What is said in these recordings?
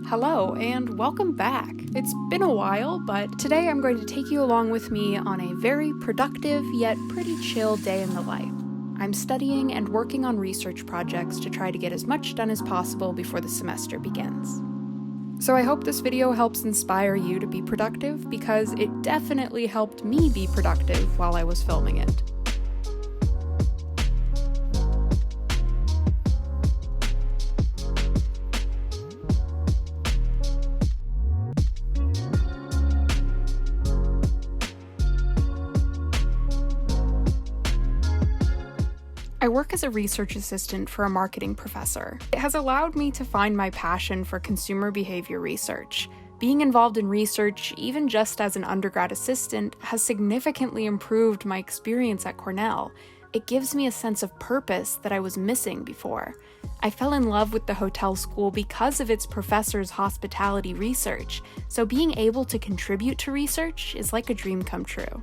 Hello, and welcome back. It's been a while, but today I'm going to take you along with me on a very productive yet pretty chill day in the life. I'm studying and working on research projects to try to get as much done as possible before the semester begins. So I hope this video helps inspire you to be productive, because it definitely helped me be productive while I was filming it. I work as a research assistant for a marketing professor. It has allowed me to find my passion for consumer behavior research. Being involved in research, even just as an undergrad assistant, has significantly improved my experience at Cornell. It gives me a sense of purpose that I was missing before. I fell in love with the hotel school because of its professors' hospitality research, so being able to contribute to research is like a dream come true.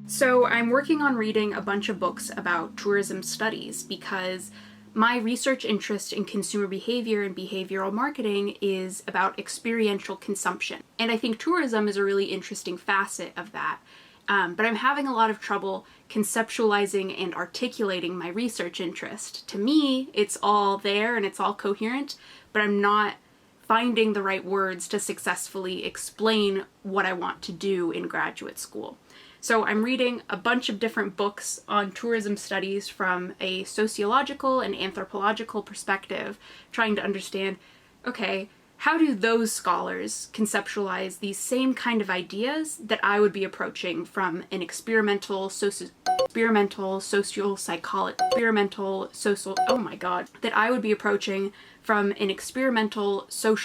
So I'm working on reading a bunch of books about tourism studies because my research interest in consumer behavior and behavioral marketing is about experiential consumption. And I think tourism is a really interesting facet of that. But I'm having a lot of trouble conceptualizing and articulating my research interest. To me, it's all there and it's all coherent, but I'm not finding the right words to successfully explain what I want to do in graduate school. So I'm reading a bunch of different books on tourism studies from a sociological and anthropological perspective, trying to understand, okay, how do those scholars conceptualize these same kind of ideas that I would be approaching from an experimental social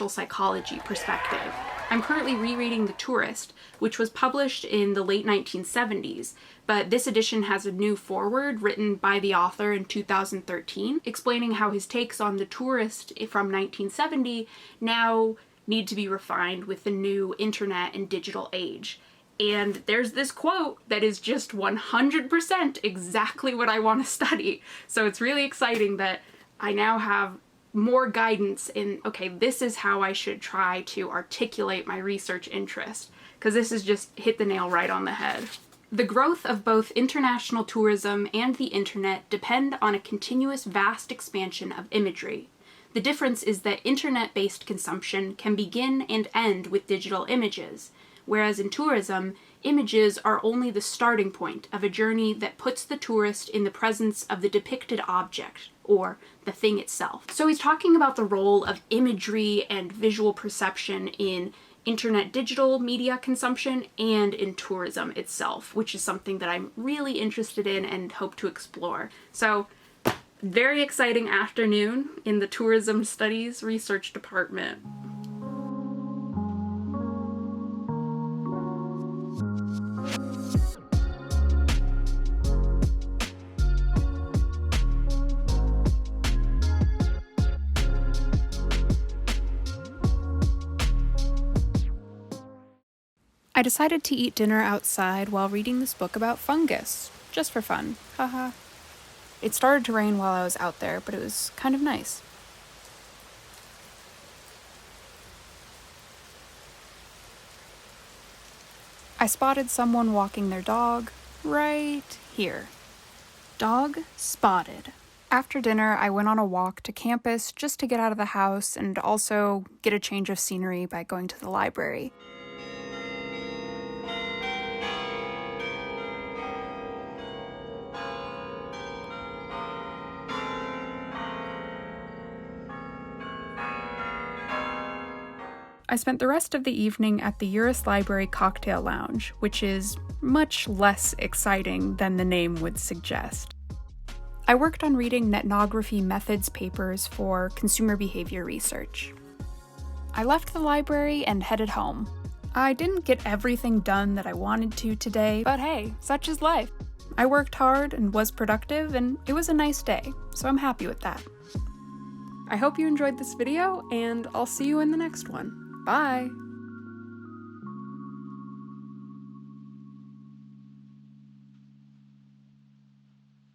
psychology perspective. I'm currently rereading The Tourist, which was published in the late 1970s, but this edition has a new foreword written by the author in 2013, explaining how his takes on The Tourist from 1970 now need to be refined with the new internet and digital age. And there's this quote that is just 100% exactly what I want to study. So it's really exciting that I now have more guidance in, okay, this is how I should try to articulate my research interest, because this has just hit the nail right on the head. The growth of both international tourism and the internet depend on a continuous vast expansion of imagery. The difference is that internet-based consumption can begin and end with digital images, whereas in tourism, images are only the starting point of a journey that puts the tourist in the presence of the depicted object, or the thing itself. So he's talking about the role of imagery and visual perception in internet digital media consumption and in tourism itself, which is something that I'm really interested in and hope to explore. So, very exciting afternoon in the Tourism Studies Research Department. I decided to eat dinner outside while reading this book about fungus, just for fun, haha. It started to rain while I was out there, but it was kind of nice. I spotted someone walking their dog right here. Dog spotted. After dinner, I went on a walk to campus just to get out of the house and also get a change of scenery by going to the library. I spent the rest of the evening at the Uris Library Cocktail Lounge, which is much less exciting than the name would suggest. I worked on reading ethnography methods papers for consumer behavior research. I left the library and headed home. I didn't get everything done that I wanted to today, but hey, such is life. I worked hard and was productive, and it was a nice day, so I'm happy with that. I hope you enjoyed this video, and I'll see you in the next one. Bye!